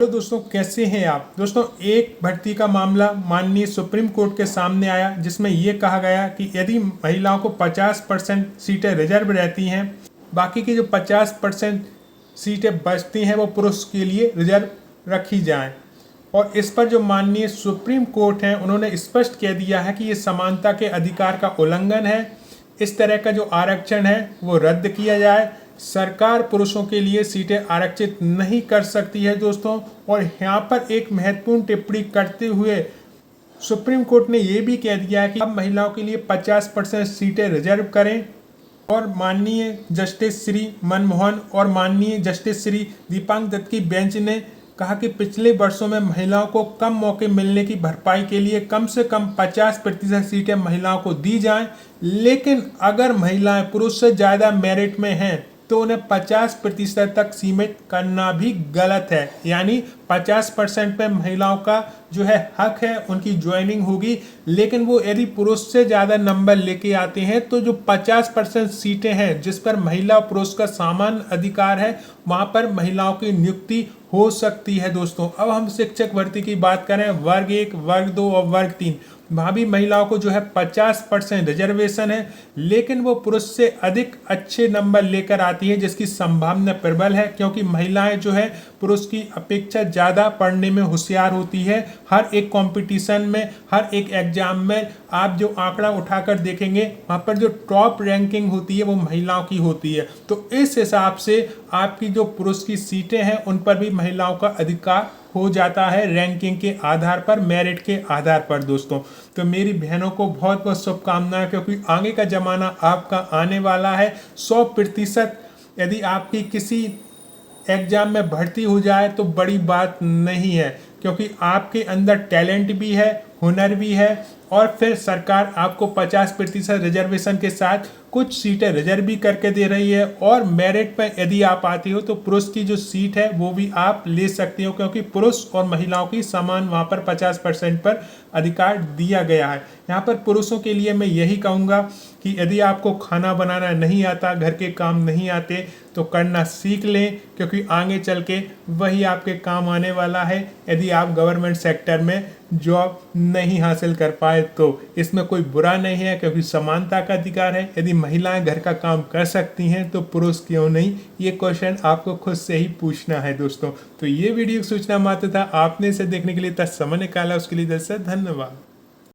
तो दोस्तों कैसे हैं आप। दोस्तों एक भर्ती का मामला माननीय सुप्रीम कोर्ट के सामने आया जिसमें यह कहा गया कि यदि महिलाओं को 50% सीटें रिजर्व रहती हैं, बाकी की जो 50% सीटें बचती हैं वो पुरुष के लिए रिजर्व रखी जाएं। और इस पर जो माननीय सुप्रीम कोर्ट हैं उन्होंने स्पष्ट कह दिया है कि ये समानता के अधिकार का उल्लंघन है। इस तरह का जो आरक्षण है वो रद्द किया जाए। सरकार पुरुषों के लिए सीटें आरक्षित नहीं कर सकती है दोस्तों। और यहाँ पर एक महत्वपूर्ण टिप्पणी करते हुए सुप्रीम कोर्ट ने ये भी कह दिया है कि अब महिलाओं के लिए 50% सीटें रिजर्व करें। और माननीय जस्टिस श्री मनमोहन और माननीय जस्टिस श्री दीपांकर दत्त की बेंच ने कहा कि पिछले वर्षों में महिलाओं को कम मौके मिलने की भरपाई के लिए कम से कम 50% सीटें महिलाओं को दी जाएं, लेकिन अगर महिलाएं पुरुष से ज़्यादा मेरिट में हैं तो उन्हें 50% तक सीमित करना भी गलत है। यानी 50% पे महिलाओं का जो है हक है, उनकी ज्वाइनिंग होगी, लेकिन वो यदि पुरुष से ज़्यादा नंबर लेके आते हैं तो जो 50% सीटें हैं जिस पर महिला और पुरुष का समान अधिकार है वहाँ पर महिलाओं की नियुक्ति हो सकती है दोस्तों। अब हम शिक्षक भर्ती की बात करें, वर्ग 1, वर्ग 2 और वर्ग 3, वहाँ भी महिलाओं को जो है 50% रिजर्वेशन है, लेकिन वो पुरुष से अधिक अच्छे नंबर लेकर आती है जिसकी संभावना प्रबल है, क्योंकि महिलाएं जो है पुरुष की अपेक्षा ज़्यादा पढ़ने में होशियार होती है। हर एक कंपटीशन में, हर एक एग्जाम में आप जो आंकड़ा उठाकर देखेंगे वहाँ पर जो टॉप रैंकिंग होती है वो महिलाओं की होती है। तो इस हिसाब से आपकी जो पुरुष की सीटें हैं उन पर भी महिलाओं का अधिकार हो जाता है रैंकिंग के आधार पर, मेरिट के आधार पर दोस्तों। तो मेरी बहनों को बहुत बहुत शुभकामनाएं, क्योंकि आगे का ज़माना आपका आने वाला है। 100% यदि आपकी किसी एग्ज़ाम में भर्ती हो जाए तो बड़ी बात नहीं है, क्योंकि आपके अंदर टैलेंट भी है, हुनर भी है, और फिर सरकार आपको 50% रिजर्वेशन के साथ कुछ सीटें रिजर्व भी करके दे रही है। और मेरिट पर यदि आप आती हो तो पुरुष की जो सीट है वो भी आप ले सकते हो, क्योंकि पुरुष और महिलाओं की समान वहाँ पर 50% पर अधिकार दिया गया है। यहाँ पर पुरुषों के लिए मैं यही कहूँगा कि यदि आपको खाना बनाना नहीं आता, घर के काम नहीं आते, तो करना सीख लें, क्योंकि आगे चल के वही आपके काम आने वाला है यदि आप गवर्नमेंट सेक्टर में जॉब नहीं हासिल कर पाए तो। इसमें कोई बुरा नहीं है, क्योंकि समानता का अधिकार है। यदि महिलाएं घर का काम कर सकती हैं तो पुरुष क्यों नहीं, ये क्वेश्चन आपको खुद से ही पूछना है दोस्तों। तो ये वीडियो सूचना मात्र था, आपने इसे देखने के लिए इतना समय निकाला उसके लिए दिल से धन्यवाद।